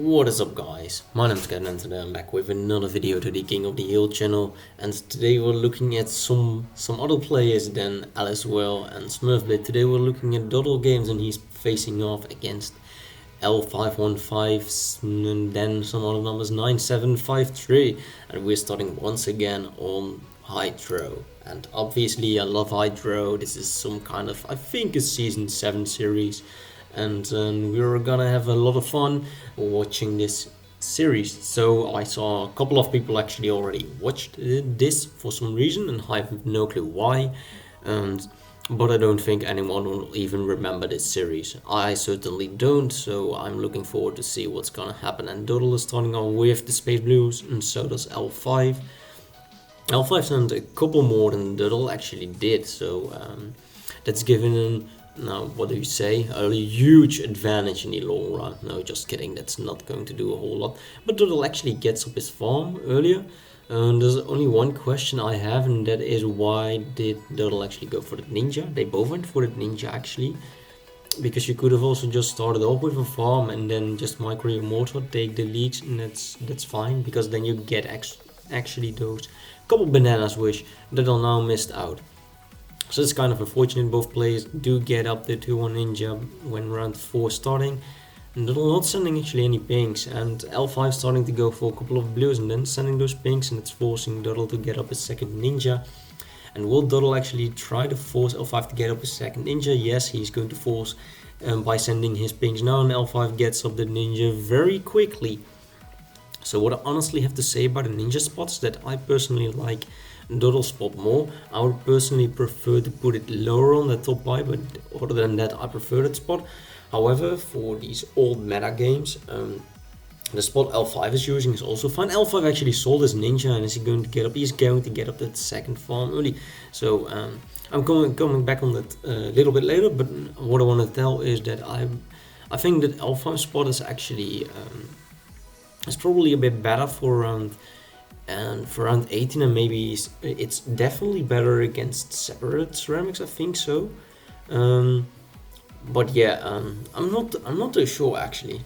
What is up, guys? My name is Gamez and today I'm back with another video to the King of the Hill channel, and today we're looking at some other players than Well and Smurfblade. Today we're looking at Dodil Gamez and he's facing off against l515975 and then some other numbers 9753, and we're starting once again on Hydro. And obviously I love Hydro. This is some kind of, I think, a season 7 series, and we're gonna have a lot of fun watching this series. So I saw a couple of people actually already watched this for some reason, and I have no clue why, but I don't think anyone will even remember this series. I certainly don't, so I'm looking forward to see what's gonna happen. And Dodil is starting on with the Space Blues, and so does L5. L5 sent a couple more than Dodil actually did, so that's given him, now what do you say, a huge advantage in the long run. No, just kidding, that's not going to do a whole lot. But Dodil actually gets up his farm earlier. There's only one question I have, and that is, why did Dodil actually go for the ninja? They both went for the ninja actually, because you could have also just started off with a farm and then just micro your mortar, take the leaks, and that's fine, because then you get actually those couple bananas which Dodil now missed out. So it's kind of unfortunate. Both players do get up the 2-1 ninja when round 4 starting, and Dodil not sending actually any pinks, and L5 starting to go for a couple of blues and then sending those pinks, and it's forcing Dodil to get up his second ninja. And will Dodil actually try to force L5 to get up his second ninja? Yes, he's going to force by sending his pinks now, and L5 gets up the ninja very quickly. So what I honestly have to say about the ninja spots, that I personally like Dodil spot more. I would personally prefer to put it lower on the top eye, but other than that I prefer that spot. However, for these old meta games, the spot L5 is using is also fine. L5 actually sold his ninja, and is he going to get up? He's going to get up that second farm early. So I'm coming back on that a little bit later, but what I want to tell is that I think that L5 spot is actually it's probably a bit better for round 18, and maybe it's definitely better against separate ceramics, I think so. But yeah, I'm not too sure actually.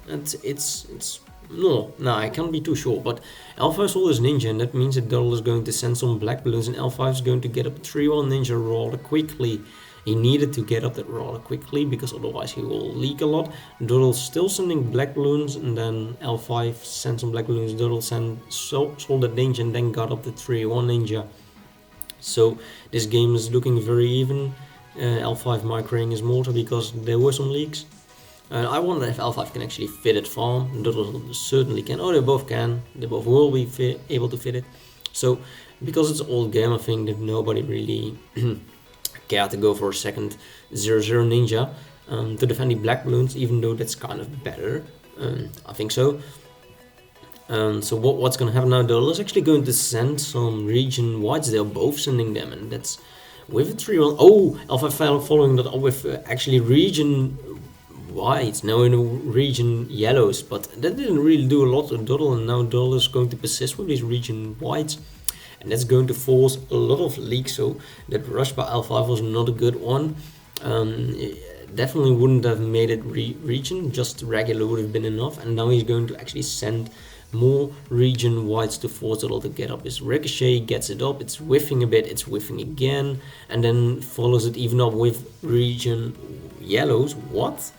No, I can't be too sure. But L5 sold his ninja, and that means that Dodil is going to send some black balloons, and L5 is going to get up 3-1 ninja rather quickly. He needed to get up that rather quickly, because otherwise he will leak a lot. Dodil still sending black balloons, and then L5 sent some black balloons. Dodil sold that ninja and then got up the 3-1 ninja. So this game is looking very even. L5 microing his mortar because there were some leaks. I wonder if L5 can actually fit it farm. Dodil certainly can. Oh, they both can. They both will be able to fit it. So because it's old game, I think that nobody really care to go for a second 0-0 ninja to defend the black balloons, even though that's kind of better. I think so. So what's going to happen now? Dodil is actually going to send some region whites. They're both sending them, and that's with a 3-1. Oh, L5 following that up with actually region whites, now in a region yellows, but that didn't really do a lot to Dodil, and now Dodil is going to persist with these region whites. And that's going to force a lot of leaks, so that rush by L5 was not a good one. It definitely wouldn't have made it region, just regular would have been enough. And now he's going to actually send more region whites to force Dodil to get up his ricochet, gets it up, it's whiffing a bit, it's whiffing again, and then follows it even up with region yellows. What?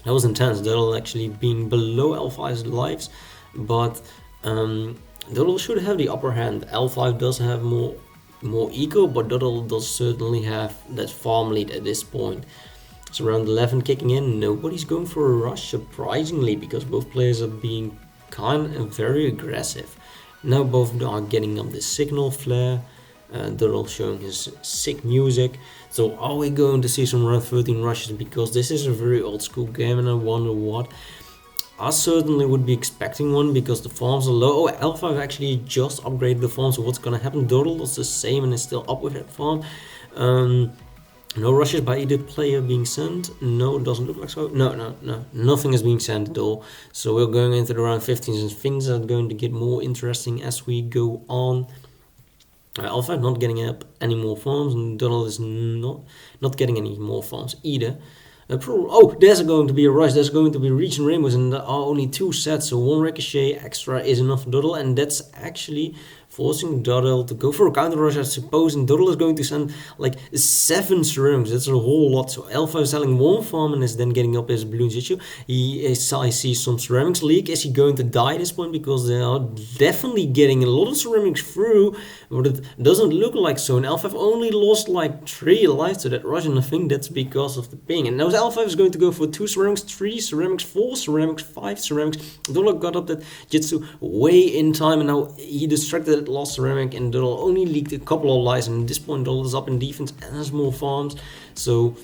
That was intense. Dodil actually being below L5's lives, but Dodil should have the upper hand. L5 does have more eco, but Dodil does certainly have that farm lead at this point. So round 11 kicking in, nobody's going for a rush, surprisingly, because both players are being kind and very aggressive. Now both are getting up the signal flare. Dodil showing his sick music. So are we going to see some round 13 rushes? Because this is a very old school game, and I wonder what. I certainly would be expecting one, because the farms are low. Oh, L5 actually just upgraded the farm, so what's gonna happen? Dodil does the same and is still up with that farm. No rushes by either player being sent. No, it doesn't look like so. No, nothing is being sent at all. So we're going into the round 15, and things are going to get more interesting as we go on. L5 not getting up any more farms, and Dodil is not getting any more farms either. Oh, there's going to be a rush. There's going to be reach and rainbows, and there are only 2 sets, so 1 ricochet extra is enough for Dodil, and that's actually forcing Dodil to go for a counter rush, I suppose, and Dodil is going to send like 7 ceramics. That's a whole lot. So L5 is selling 1 farm and is then getting up his Bloons issue. I see some ceramics leak. Is he going to die at this point? Because they are definitely getting a lot of ceramics through, but it doesn't look like so. And L5 only lost like 3 lives to that rush, and I think that's because of the ping. And now L5 is going to go for 2 ceramics, 3 ceramics, 4 ceramics, 5 ceramics. Dodil got up that Jitsu way in time, and now he distracted that lost ceramic, and Dodil only leaked a couple of lives, and at this point Dodil is up in defense and has more farms. So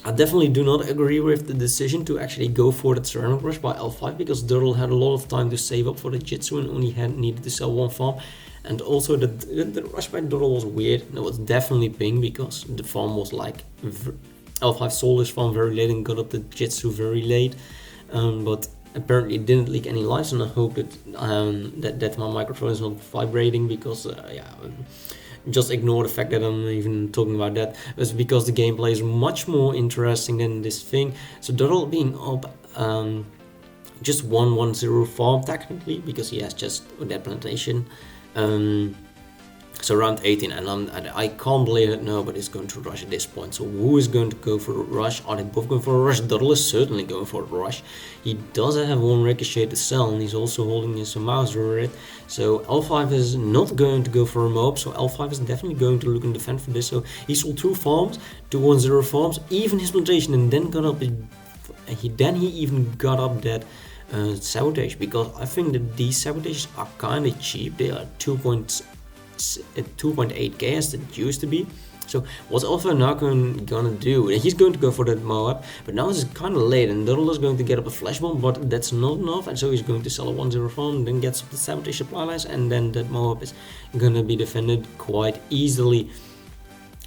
I definitely do not agree with the decision to actually go for that ceramic rush by L5, because Dodil had a lot of time to save up for the Jitsu and only needed to sell 1 farm. And also the rush by Dodil was weird. It was definitely ping, because the farm was like L5 sold his farm very late and got up the Jitsu very late, but apparently it didn't leak any lives, and I hope that my microphone is not vibrating, because just ignore the fact that I'm even talking about that. It's because the gameplay is much more interesting than this thing. So Dodil being up just 1-1-0 farm technically, because he has just that plantation. So round 18, and I can't believe that nobody's going to rush at this point. So who is going to go for a rush? Are they both going for a rush? Dodil is certainly going for a rush. He does have 1 ricochet to sell, and he's also holding his mouse over it. So L5 is not going to go for a mob, so L5 is definitely going to look and defend for this. So he sold 2 farms, 2-1-0 farms, even his plantation, and then got up he even got up that sabotage, because I think that these sabotages are kind of cheap. They are 2.8k as it used to be. So what's Alpha now gonna do? He's going to go for that Moab, but now it's kind of late, and Dodil is going to get up a flash bomb, but that's not enough, and so he's going to sell a 1-0 farm, then gets up the sabotage supply lines, and then that Moab is gonna be defended quite easily.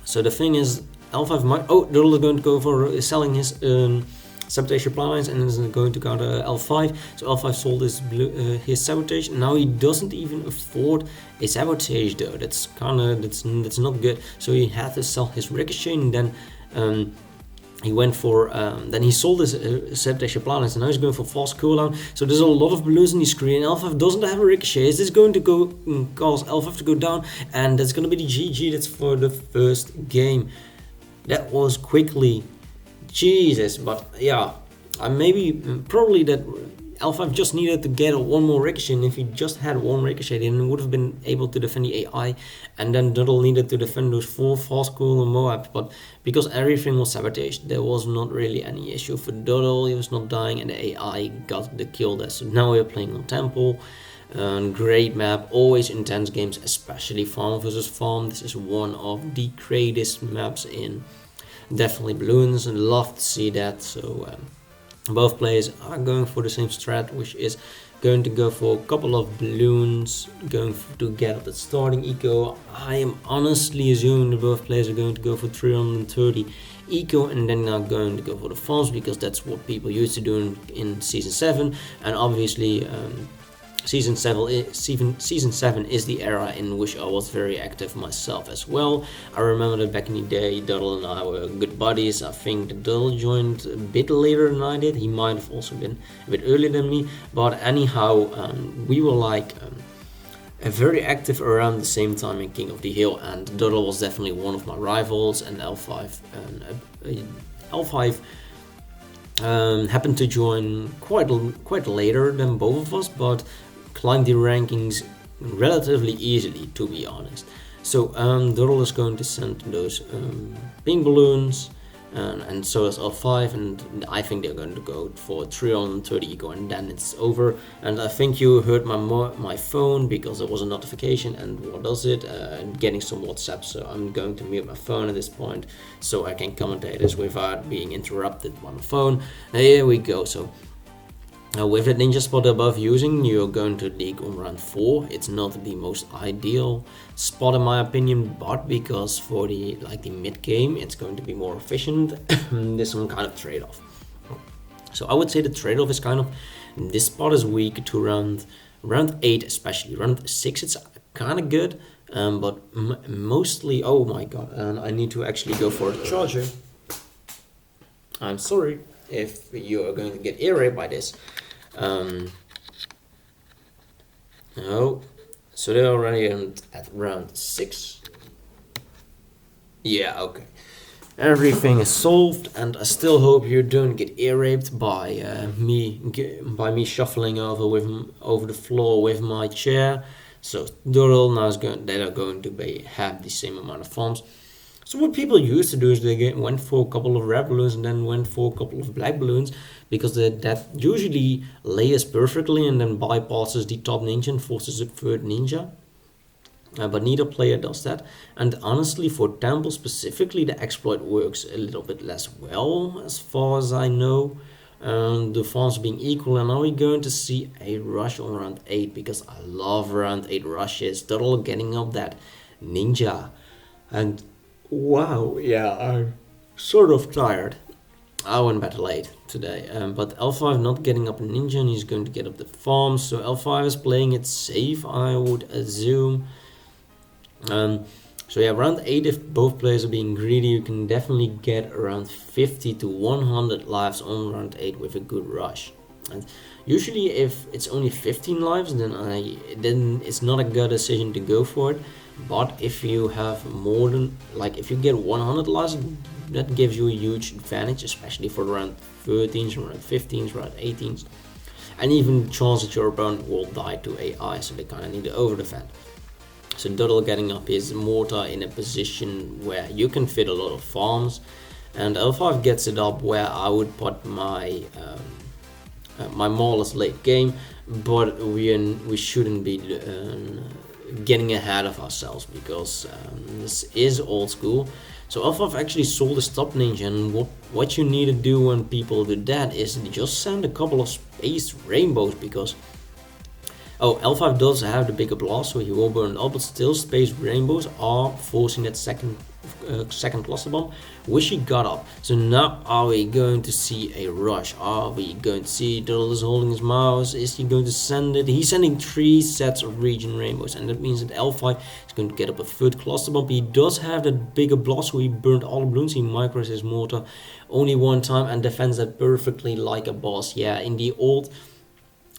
So the thing is, L5 might... Oh, Dodil is going to go for selling his sabotage supply lines, and is going to counter L5. So L5 sold his sabotage. Now he doesn't even afford a sabotage though. That's not good. So he had to sell his ricochet, and then he went for then he sold his sabotage supply lines, and now he's going for fast cooldown. So there's a lot of balloons on the screen. L5 doesn't have a ricochet. Is this going to cause L5 to go down? And that's going to be the GG. That's for the first game. That was quickly. Jesus, but yeah, probably that L5 just needed to get 1 more ricochet, and if he just had 1 ricochet, then he would have been able to defend the AI, and then Dodil needed to defend those 4 fast cool and Moab, but because everything was sabotaged, there was not really any issue for Dodil. He was not dying, and the AI got the kill there. So now we're playing on Temple. Great map, always intense games, especially farm versus farm. This is one of the greatest maps in definitely Bloons, and love to see that. So both players are going for the same strat, which is going to go for a couple of balloons, to get up the starting eco. I am honestly assuming that both players are going to go for 330 eco, and then are going to go for the farms, because that's what people used to do in season 7, and obviously Season 7 is the era in which I was very active myself as well. I remember that back in the day, Dodil and I were good buddies. I think that Dodil joined a bit later than I did. He might have also been a bit earlier than me. But anyhow, we were like very active around the same time in King of the Hill. And Dodil was definitely one of my rivals. And L5 happened to join quite later than both of us, but climbed the rankings relatively easily, to be honest. So Dodil is going to send those pink balloons, and so is L5, and I think they're going to go for 330 eco, and then it's over. And I think you heard my phone, because there was a notification, and what does it? Getting some WhatsApp, so I'm going to mute my phone at this point so I can commentate this without being interrupted by my phone. Here we go. So with the ninja spot above using, you're going to league on round 4. It's not the most ideal spot in my opinion, but because for the mid game it's going to be more efficient, there's some kind of trade-off. So I would say the trade-off is kind of, this spot is weak to round 8 especially. Round 6 it's kind of good, but mostly, oh my god, and I need to actually go for a charger. I'm sorry if you are going to get ear raped by this. No, so they're already at round 6. Yeah, okay. Everything is solved, and I still hope you don't get ear raped by me shuffling over the floor with my chair. So Dodil now they are going to have the same amount of farms. So what people used to do is they went for a couple of red balloons and then went for a couple of black balloons, because that usually layers perfectly and then bypasses the top ninja and forces the third ninja. But neither player does that. And honestly, for Temple specifically, the exploit works a little bit less well, as far as I know. The farms being equal, and are we going to see a rush on round 8? Because I love round 8 rushes. Dodil getting up that ninja. And wow, yeah, I'm sort of tired. I went better late today, but L5 not getting up a ninja, and he's going to get up the farm. So L5 is playing it safe, I would assume. So yeah, round 8, if both players are being greedy, you can definitely get around 50 to 100 lives on round 8 with a good rush. And usually if it's only 15 lives, then it's not a good decision to go for it. But if you have more than, like if you get 100 lives, that gives you a huge advantage, especially for round 13s, round 15s, round 18s. And even the chance that your opponent will die to AI, so they kind of need to over-defend. So Dodil getting up his mortar in a position where you can fit a lot of farms, and L5 gets it up where I would put my my Maulers late game, but we shouldn't be getting ahead of ourselves, because this is old school. So L5 actually sold his top ninja, and what you need to do when people do that is just send a couple of space rainbows, because L5 does have the bigger blast, so he will burn up, but still space rainbows are forcing that second cluster bomb, which he got up. So now are we going to see a rush? Are we going to see Dodil is holding his mouse? Is he going to send it? He's sending 3 sets of region rainbows, and that means that L5 is going to get up a third cluster bomb. He does have that bigger blast, so he burned all the balloons. He micros his mortar only one time and defends that perfectly like a boss. Yeah, in the old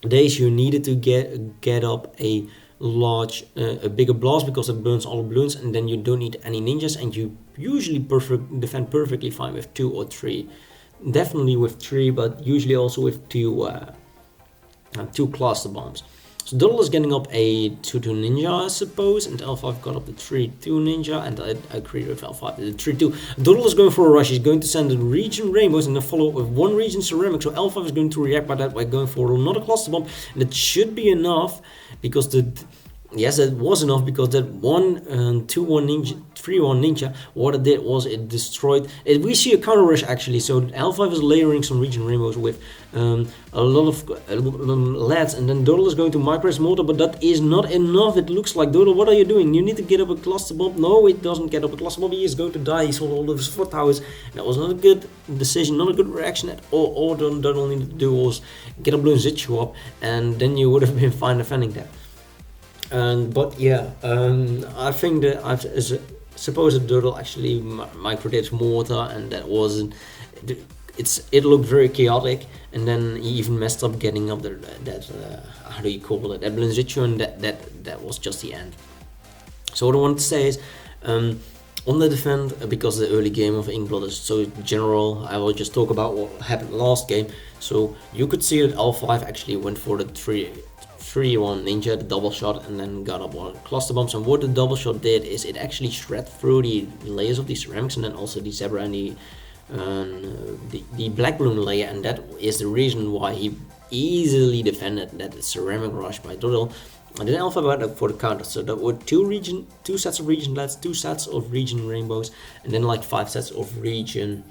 days you needed to get up a bigger blast, because it burns all the balloons, and then you don't need any ninjas, and you usually defend perfectly fine with 2 or 3. Definitely with 3, but usually also with 2 cluster bombs. So Dodil is getting up a 2-2 ninja, I suppose, and L5 got up the 3-2 ninja, and I agree with L5, the 3-2. Dodil is going for a rush. He's going to send the region rainbows and then follow up with 1 region ceramic, so L5 is going to react by that by going for another cluster bomb, and that should be enough, because yes, it was enough, because that 1-2-1 ninja, 3-1 ninja, what it did was it destroyed it. We see a counter rush actually, so L5 is layering some region rainbows with a lot of lads, and then Dodil is going to micro his mortar, but that is not enough. It looks like, Dodil, what are you doing? You need to get up a cluster bomb. No, it doesn't get up a cluster bomb. He is going to die. He sold all of his 4 towers. That was not a good decision, not a good reaction at all. All Dodil needed to do was get a Bloons TD up, and then you would have been fine defending that. But yeah, I think that I suppose that Dodil actually microdid mortar, and that wasn't. It looked very chaotic, and then he even messed up getting up that how do you call it, that Bloons TD, and that was just the end. So what I wanted to say is, on the defend, because the early game of Inkblood is so general, I will just talk about what happened last game. So you could see that L5 actually went for the 3-1 ninja, the double shot, and then got up 1 cluster bombs. And what the double shot did is it actually shred through the layers of the ceramics, and then also the zebra and the black balloon layer, and that is the reason why he easily defended that ceramic rush by Dodil. And then Alpha went up for the counter, so there were 2 sets of region lads, 2 sets of region rainbows, and then like 5 sets of region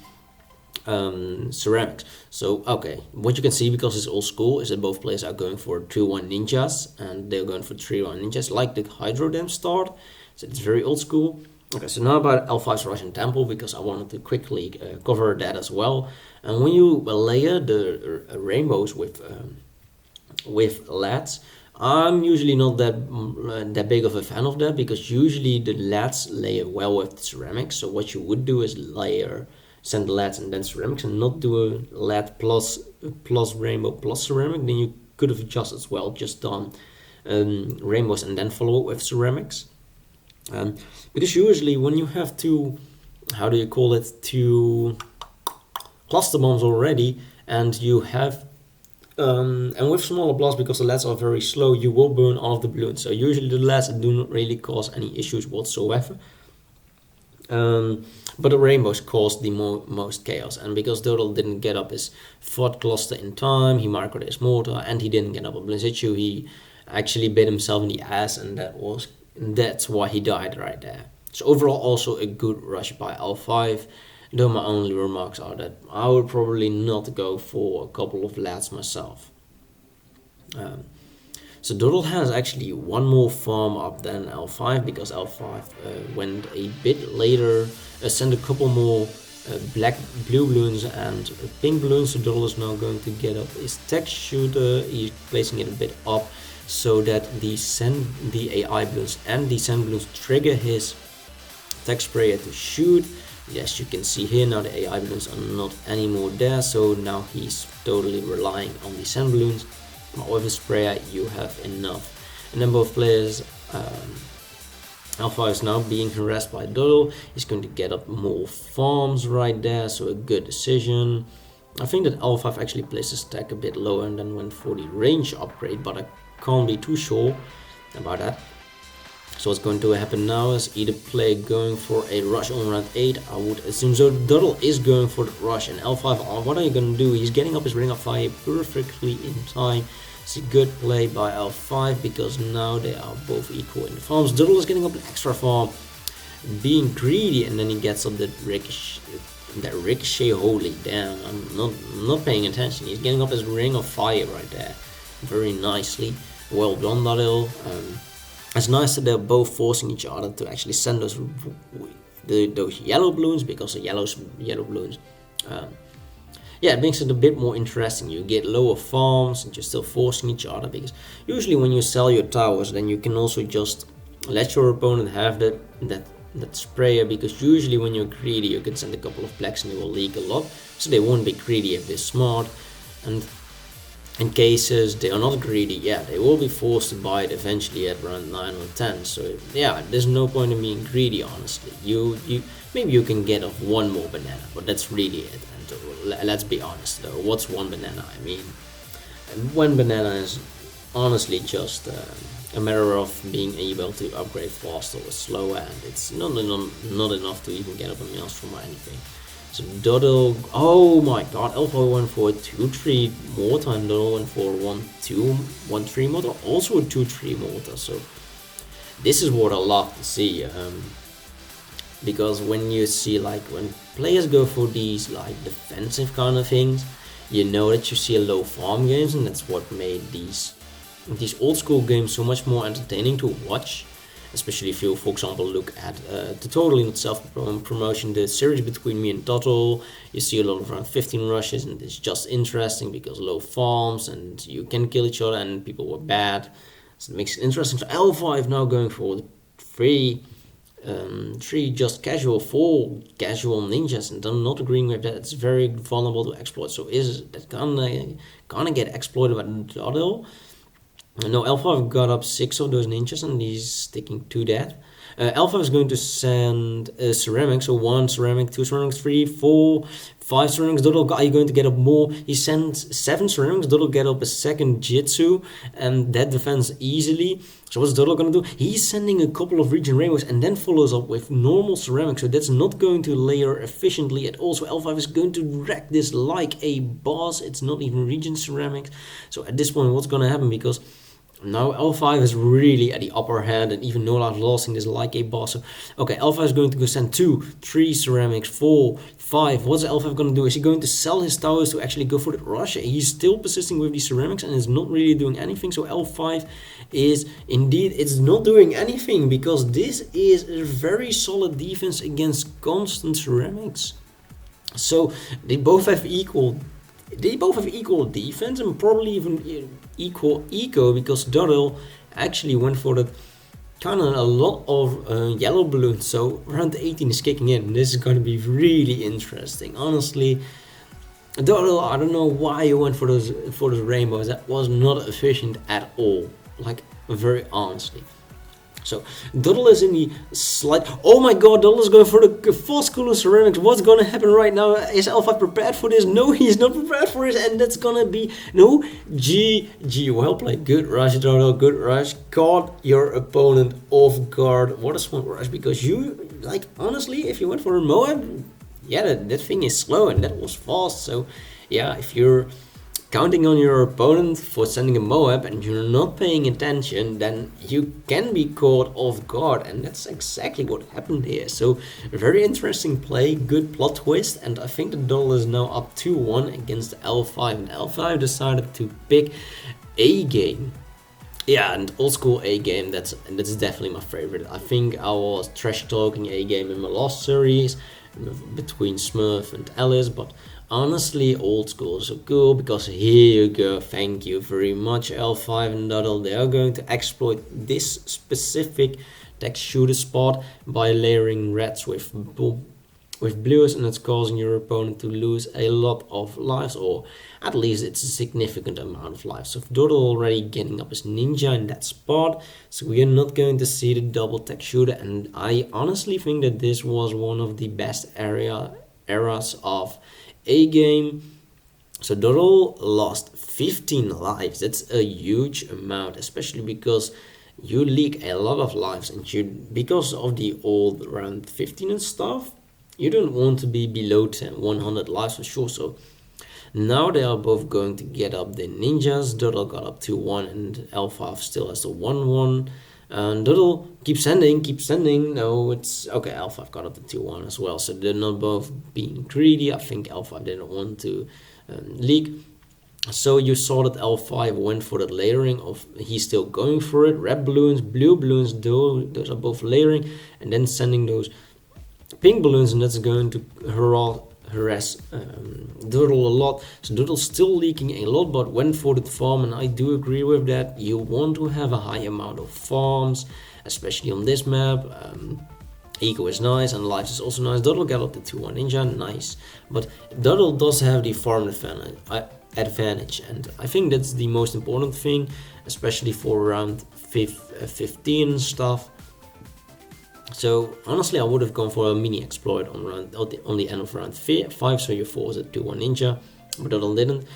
ceramics. So okay, what you can see, because it's old school, is that both players are going for 2-1 ninjas, and they're going for 3-1 ninjas, like the Hydro Dam start. So it's very old school. Okay, so now about L5's Russian Temple, because I wanted to quickly cover that as well. And when you layer the rainbows with lads, I'm usually not that big of a fan of that, because usually the lads layer well with ceramics. So what you would do is layer send LEDs and then ceramics and not do a LED plus rainbow plus ceramic, then you could have just as well just done rainbows and then follow up with ceramics. Because usually when you have two, how do you call it, two cluster bombs already, and you have and with smaller blasts, because the LEDs are very slow, you will burn all of the balloons. So usually the LEDs do not really cause any issues whatsoever. But the rainbows caused the most chaos, and because Dodil didn't get up his FOD cluster in time, he microed his mortar, and he didn't get up a Bloons issue, he actually bit himself in the ass, and that's why he died right there. So overall, also a good rush by L5. Though my only remarks are that I would probably not go for a couple of LEDs myself. So Dodil has actually one more farm up than L5, because L5 went a bit later, sent a couple more blue balloons and pink balloons. So Dodil is now going to get up his tech shooter. He's placing it a bit up so that the AI balloons and the sand balloons trigger his tech sprayer to shoot. Yes, you can see here now the AI balloons are not anymore there, so now he's totally relying on the sand balloons. But with a sprayer you have enough. And then both players, L5 is now being harassed by Dodil. He's going to get up more farms right there, so a good decision. I think that L5 actually placed his tech a bit lower and then went for the range upgrade, but I can't be too sure about that. So what's going to happen now is either play going for a rush on round 8, I would assume. So Dodil is going for the rush, and L5, what are you going to do? He's getting up his ring of fire perfectly in time. It's a good play by L5 because now they are both equal in the farms. Dodil is getting up an extra farm, being greedy, and then he gets up that ricochet. Holy damn, I'm not paying attention. He's getting up his ring of fire right there, very nicely. Well done, Dodil. It's nice that they're both forcing each other to actually send those yellow balloons, because the yellow balloons, yeah, it makes it a bit more interesting. You get lower farms and you're still forcing each other, because usually when you sell your towers, then you can also just let your opponent have that sprayer, because usually when you're greedy you can send a couple of blacks and they will leak a lot, so they won't be greedy if they're smart. And in cases they are not greedy, yeah, they will be forced to buy it eventually at round 9 or 10. So yeah, there's no point in being greedy, honestly. You maybe you can get off one more banana, but that's really it. And let's be honest though, what's one banana? I mean, one banana is honestly just a matter of being able to upgrade faster or slower, and it's not enough to even get up a maelstrom or anything. So Dodil, oh my god, L5 went for a 2-3 mortar, and Dodil went for 1-3 mortar, also a 2-3 mortar. So this is what I love to see, because when you see, like, when players go for these like defensive kind of things, you know that you see a low farm games, and that's what made these old school games so much more entertaining to watch. Especially if you, for example, look at the Totally Not Self-Promotion, the series between me and Dodil, you see a lot of around 15 rushes, and it's just interesting because low farms and you can kill each other and people were bad. So it makes it interesting. So L5 now going for the three just casual, 4 casual ninjas, and I'm not agreeing with that. It's very vulnerable to exploit. So is that gonna get exploited by Dodil? No, L5 got up 6 of those ninjas and he's sticking to that. L5 is going to send ceramics, so 1 ceramic, 2 ceramics, 3, 4, 5 ceramics. Dodil, are you going to get up more? He sends 7 ceramics. Dodil get up a second jitsu, and that defends easily. So what's Dodil going to do? He's sending a couple of region rainbows and then follows up with normal ceramics, so that's not going to layer efficiently at all. So L5 is going to wreck this like a boss. It's not even region ceramics. So at this point, what's going to happen? Because now L5 is really at the upper hand, and even Nola losing this like a boss. So, okay, L5 is going to go send 2, 3 ceramics, 4, 5. What's L5 going to do? Is he going to sell his towers to actually go for the rush? He's still persisting with these ceramics and is not really doing anything. So L5 is indeed, it's not doing anything, because this is a very solid defense against constant ceramics. So they both have equal defense and probably even equal eco, because Dodil actually went for that kind of a lot of yellow balloons, so round 18 is kicking in. This is going to be really interesting, honestly. Dodil, I don't know why you went for those rainbows. That was not efficient at all, like very honestly. So Dodil is in the slight. Oh my god, Dodil is going for the false cooler ceramics. What's gonna happen right now? Is L5 prepared for this? No, he's not prepared for it, and that's gonna be no. GG, well played. Good rush, Dodil. Good rush. Caught your opponent off guard. What a smart rush, because you, like, honestly, if you went for a Moab, yeah, that thing is slow and that was fast. So yeah, if you're counting on your opponent for sending a Moab and you're not paying attention, then you can be caught off guard, and that's exactly what happened here. So very interesting play, good plot twist, and I think the Dodil is now up 2-1 against L5, and L5 decided to pick A game. Yeah, and old school A game, that's definitely my favorite. I think I was trash talking A game in my last series between Smurf and Alice, but honestly, old school is so cool, because here you go. Thank you very much, L5 and Dodil. They are going to exploit this specific tech shooter spot by layering reds with blues, and it's causing your opponent to lose a lot of lives, or at least it's a significant amount of lives. So Dodil already getting up his ninja in that spot, so we are not going to see the double tech shooter, and I honestly think that this was one of the best eras of A game. So Dodil lost 15 lives. That's a huge amount, especially because you leak a lot of lives, and because of the old round 15 and stuff, you don't want to be below 100 lives for sure. So now they are both going to get up the ninjas. Dodil got up 2-1 and L5 still has the 1-1. And Dodil keeps sending. No, it's okay. L5 got up to 2-1 as well. So they're not both being greedy. I think L5 didn't want to leak. So you saw that L5 went for that layering of, he's still going for it. Red balloons, blue balloons, those are both layering, and then sending those pink balloons, and that's going to harass Dodil a lot. So Dodil's still leaking a lot, but went for the farm, and I do agree with that. You want to have a high amount of farms, especially on this map. Eco is nice, and life is also nice. Dodil got up to 2-1 ninja, nice. But Dodil does have the farm advantage, and I think that's the most important thing, especially for round 15 stuff. So honestly, I would have gone for a mini exploit on the end of round 5, so you force it to 1 ninja, but Dodil didn't.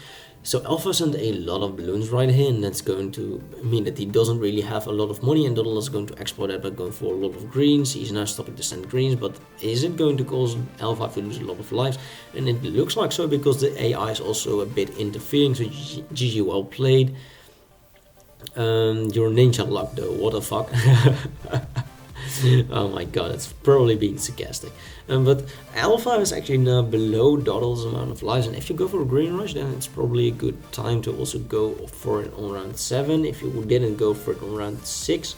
So Alpha sent a lot of balloons right here, and that's going to mean that he doesn't really have a lot of money, and Dodil is going to exploit that by going for a lot of greens. He's now stopping to send greens, but is it going to cause Alpha to lose a lot of lives? And it looks like so, because the AI is also a bit interfering, so GG, well played. Your ninja luck though, what the fuck? Oh my god, it's probably being sarcastic. But L5 is actually now below Dodil's amount of lives, and if you go for a green rush, then it's probably a good time to also go for it on round 7 if you didn't go for it on round 6,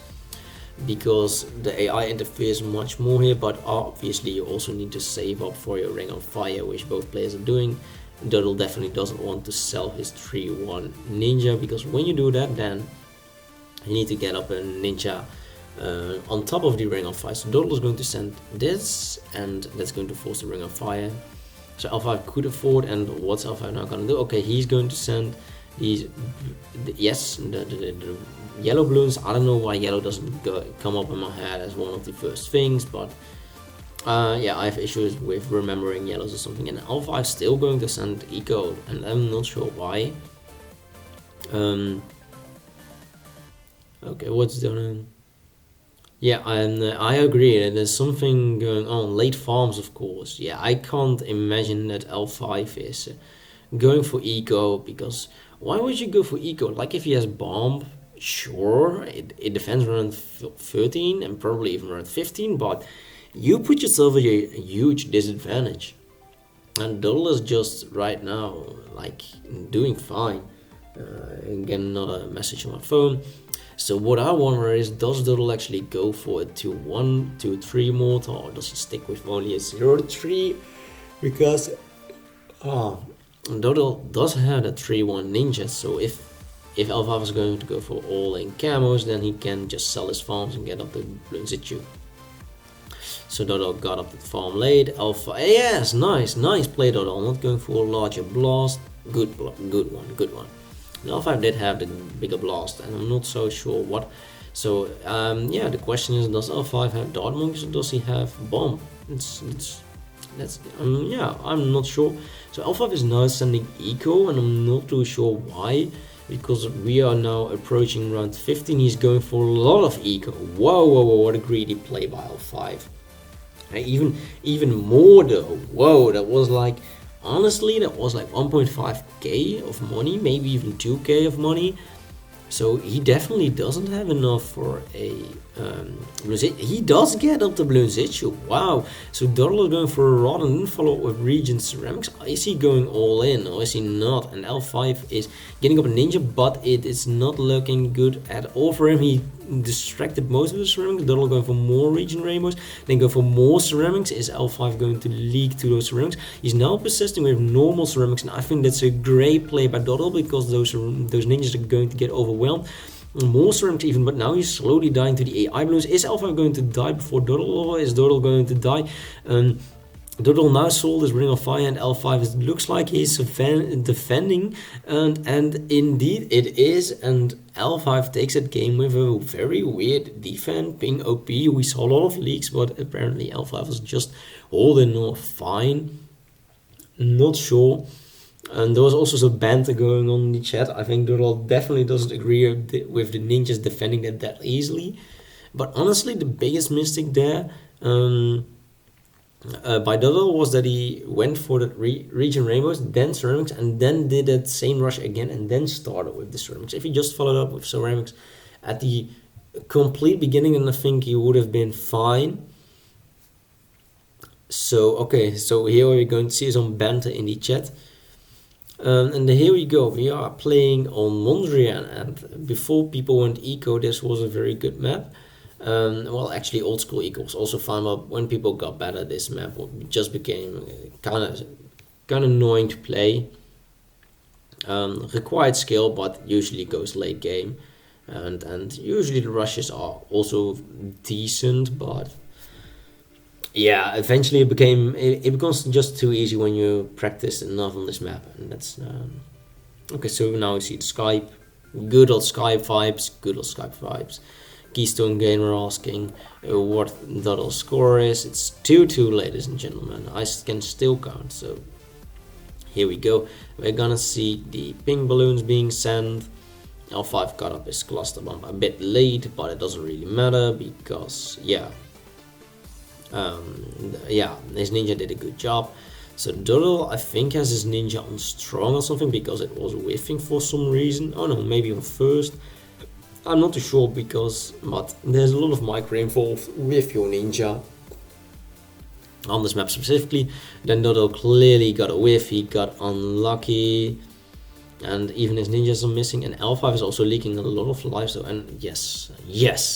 because the AI interferes much more here. But obviously you also need to save up for your Ring of Fire, which both players are doing. Dodil definitely doesn't want to sell his 3-1 ninja, because when you do that, then you need to get up a ninja on top of the Ring of Fire. So Dodil is going to send this, and that's going to force the Ring of Fire. So L5 could afford, and what's L5 now going to do? Okay, he's going to send these, the yellow balloons. I don't know why yellow doesn't come up in my head as one of the first things, but yeah, I have issues with remembering yellows or something. And L5 is still going to send eco, and I'm not sure why. Okay, what's going on? Yeah, and I agree. There's something going on. Late farms, of course. Yeah, I can't imagine that L5 is going for eco, because why would you go for eco? Like, if he has bomb, sure, it defends around 13 and probably even around 15, but you put yourself at a huge disadvantage. And Dodil is just right now, like, doing fine. Again, another message on my phone. So what I wonder is, does Dodil actually go for a 2-1, 2-3 mortar, or does he stick with only a 0-3? Because Dodil does have a 3-1 ninja, so if if l5 is going to go for all-in camos, then he can just sell his farms and get up the Bloons TD. So Dodil got up the farm late. L5, yes, nice play Dodil, not going for a larger blast. Good one. And L5 did have the bigger blast, and I'm not so sure what. So yeah, the question is, does L5 have dart monkeys or does he have bomb? Yeah, I'm not sure. So L5 is now sending eco, and I'm not too sure why, because we are now approaching round 15. He's going for a lot of eco. Whoa, what a greedy play by L5. Even more though. Whoa, that was like, honestly, that was like 1.5k of money, maybe even 2k of money. So he definitely doesn't have enough for a he does get up the Bloons TD. Wow. So Dodil is going for a rod and then follow up with Regent Ceramics. Is he going all in or is he not? And L5 is getting up a ninja, but it is not looking good at all for him. He distracted most of the ceramics. Dodil going for more Regent Rainbows, then go for more ceramics. Is L5 going to leak to those ceramics? He's now persisting with normal ceramics, and I think that's a great play by Dodil, because those ninjas are going to get overwhelmed. More ceramics even, but now he's slowly dying to the AI balloons. Is L5 going to die before Dodil, or is Dodil going to die? Dodil now sold his Ring of Fire, and L5 looks like he's defending, and indeed it is, and L5 takes that game with a very weird defense, ping OP. We saw a lot of leaks, but apparently L5 was just holding off fine. Not sure. And there was also some banter going on in the chat. I think Dodil definitely doesn't agree with the ninjas defending that easily. But honestly, the biggest mistake there by Dodil was that he went for the Regent Rainbows, then ceramics, and then did that same rush again, and then started with the ceramics. If he just followed up with ceramics at the complete beginning, then I think he would have been fine. So okay, so here we're going to see some banter in the chat. And here we go, we are playing on Mondrian, and before people went eco, this was a very good map. Well, actually old school eco was also fine, but when people got better, this map just became kind of annoying to play. Required skill, but usually goes late game, and usually the rushes are also decent, but yeah, eventually it becomes just too easy when you practice enough on this map, and that's okay. So now we see the Skype, good old Skype vibes. Keystone Gamer asking what Dodil's score is. It's 2-2, ladies and gentlemen. I can still count. So here we go. We're gonna see the pink balloons being sent. L5 got up his cluster bomb a bit late, but it doesn't really matter because yeah, his ninja did a good job. So Dodil, I think, has his ninja on strong or something, because it was whiffing for some reason. Oh no, maybe on first. I'm not too sure, but there's a lot of micro involved with your ninja on this map specifically. Then Dodil clearly got a whiff, he got unlucky, and even his ninjas are missing, and L5 is also leaking a lot of lives though. And yes,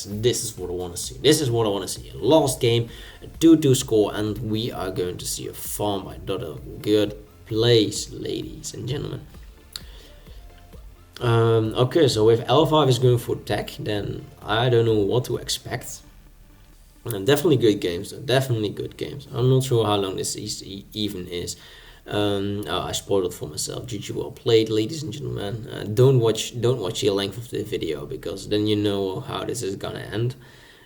this is what I want to see. A last game, a 2-2 score, and we are going to see a farm by Dodil. Good plays, ladies and gentlemen. Okay, so if L5 is going for tech, then I don't know what to expect. And definitely good games though, definitely good games. I'm not sure how long this even is. I spoiled it for myself. GG, well played, ladies and gentlemen. Don't watch the length of the video, because then you know how this is gonna end.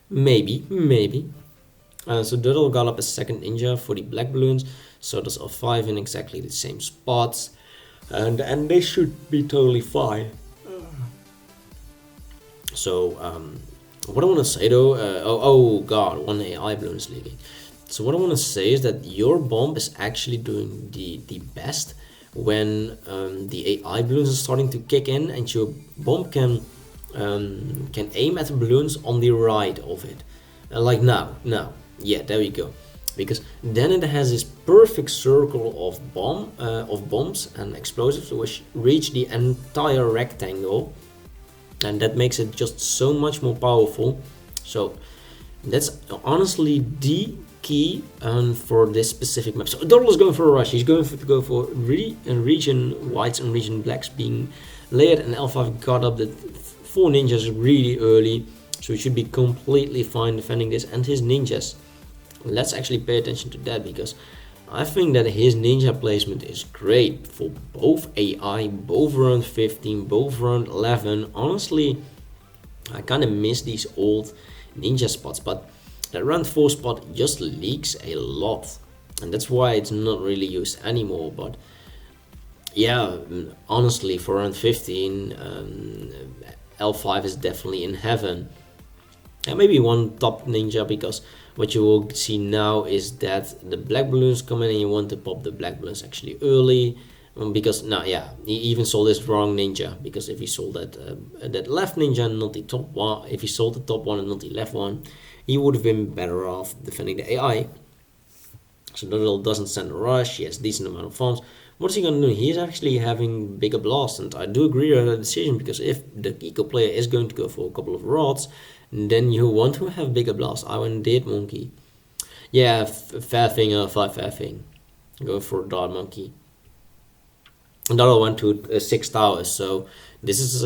Maybe. So Dodil got up a second ninja for the black balloons. So does L5 in exactly the same spots. And they should be totally fine. So what I want to say though, oh god, one AI balloon is leaking. So what I want to say is that your bomb is actually doing the best when the AI balloons are starting to kick in, and your bomb can aim at the balloons on the right of it, like now, yeah, there we go. Because then it has this perfect circle of bombs and explosives which reach the entire rectangle, and that makes it just so much more powerful. So that's honestly the key for this specific map. So Dodil is going for a rush. He's going to go for region whites and region blacks being layered, and L5 got up the 4 ninjas really early, so he should be completely fine defending this. And his ninjas, let's actually pay attention to that, because I think that his ninja placement is great for both AI, both round 15, both round 11. Honestly, I kind of miss these old ninja spots, but that round 4 spot just leaks a lot, and that's why it's not really used anymore. But yeah, honestly, for round 15, L5 is definitely in heaven. And maybe one top ninja, because what you will see now is that the black balloons come in and you want to pop the black balloons actually early. Because now, yeah, he even sold this wrong ninja, because if he sold that left ninja and not the top one, if he sold the top one and not the left one, he would have been better off defending the AI. So Dodil doesn't send a rush, he has decent amount of farms. What is he gonna do? He's actually having bigger blast, and I do agree with that decision, because if the eco player is going to go for a couple of rods, then you want to have bigger blast. I went did monkey. Yeah, fair thing, L5 fair thing. Go for a dart monkey. Dodil went to 6 towers, so this is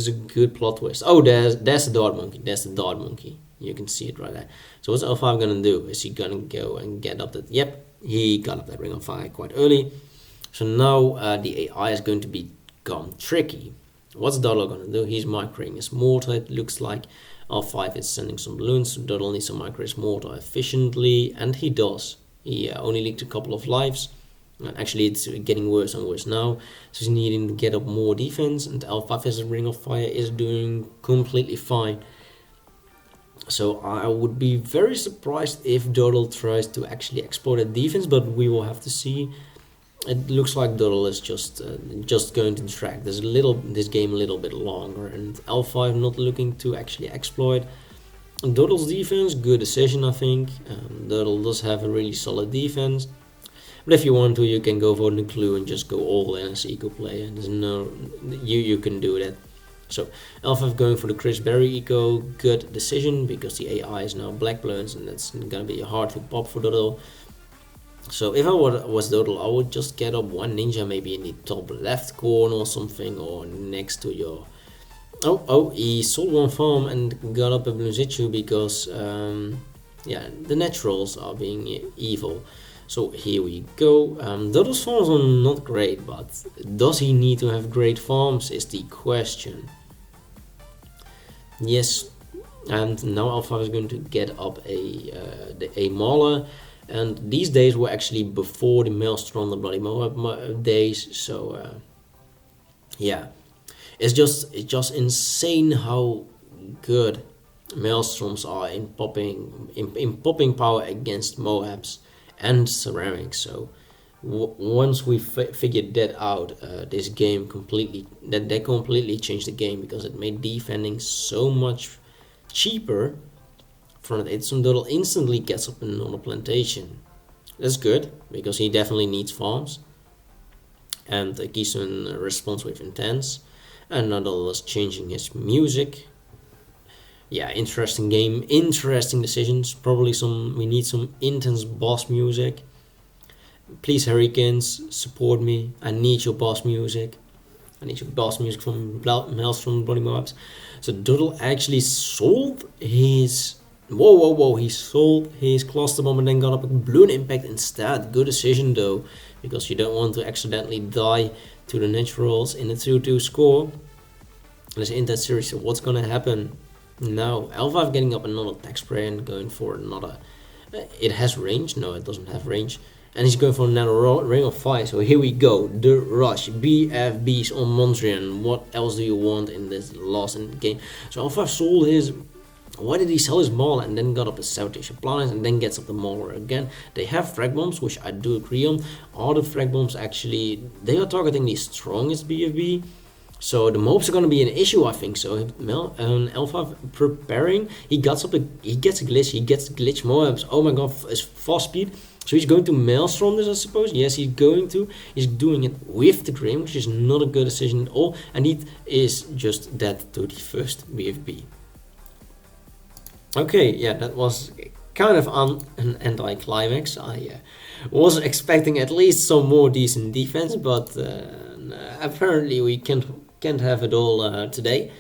a good plot twist. Oh, there's the dart monkey. That's the dart monkey. You can see it right there. So what's L5 gonna do? Is he gonna go and get up that? Yep, he got up that ring of fire quite early. So now the AI is going to become tricky. What's Dodil gonna do? He's microing his mortar. It looks like L5 is sending some balloons. So Dodil needs to micro his mortar efficiently, and he does. He only leaked a couple of lives. And actually, it's getting worse and worse now. So he's needing to get up more defense, and L5 as a ring of fire is doing completely fine. So I would be very surprised if Dodil tries to actually exploit that defense, but we will have to see. It looks like Dodil is just going to drag this game a little bit longer, and L5 not looking to actually exploit. Dodil's defense, good decision, I think. Dodil does have a really solid defense. But if you want to, you can go for the clue and just go all in as eco player. There's no, you can do that. So L5 going for the Chris Berry eco, good decision, because the AI is now black balloons, and that's gonna be hard to pop for Dodil. So if I was Dodil, I would just get up one ninja, maybe in the top left corner or something, or next to your. Oh, he sold one farm and got up a Bloons because yeah, the naturals are being evil. So here we go. Dodil's farms are not great, but does he need to have great farms is the question. Yes, and now L5 is going to get up a Mauler, and these days were actually before the Maelstrom, the Bloody Moab days. So yeah, it's just insane how good Maelstroms are in popping power against Moabs and ceramics. So once we figured that out, this game they completely changed the game, because it made defending so much cheaper. From it, Dodil instantly gets up another plantation. That's good, because he definitely needs farms, and Keeson responds with intense, and Dodil is changing his music. Yeah, interesting game, interesting decisions. Probably we need some intense boss music. Please, Hurricanes, support me. I need your boss music. I need your boss music from Maelstrom Bloody Moabs. So Dodil actually sold his. Whoa! He sold his cluster bomb and then got up a balloon impact instead. Good decision though, because you don't want to accidentally die to the naturals in the 2-2 score. There's in that series. So what's gonna happen? Now, L5 getting up another attack spray and going for another. It has range. No, it doesn't have range. And he's going for another ring of fire. So here we go. The rush. BFBs on Mondrian. What else do you want in this last game? So L5 sold his. Why did he sell his Mauler and then got up a Sabotage Appliance and then gets up the Mauler again? They have frag bombs, which I do agree on. All the frag bombs actually, they are targeting the strongest BFB. So the mobs are going to be an issue, I think. So L5 preparing, he gets a glitch, he gets glitch Moabs. Oh my god, it's fast speed. So he's going to Maelstrom this, I suppose. Yes, he's going to. He's doing it with the Grim, which is not a good decision at all. And he is just dead to the first BFB. Okay, yeah, that was kind of an anti-climax. I was expecting at least some more decent defense, but and apparently we can't have it all today.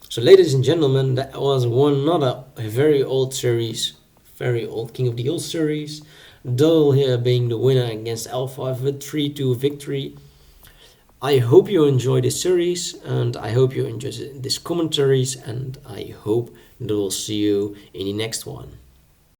So ladies and gentlemen, that was another very old series, very old King of the Hill series. Dodil here being the winner against L5 with 3-2 victory. I hope you enjoy this series, and I hope you enjoy this commentaries, and I hope that we'll see you in the next one.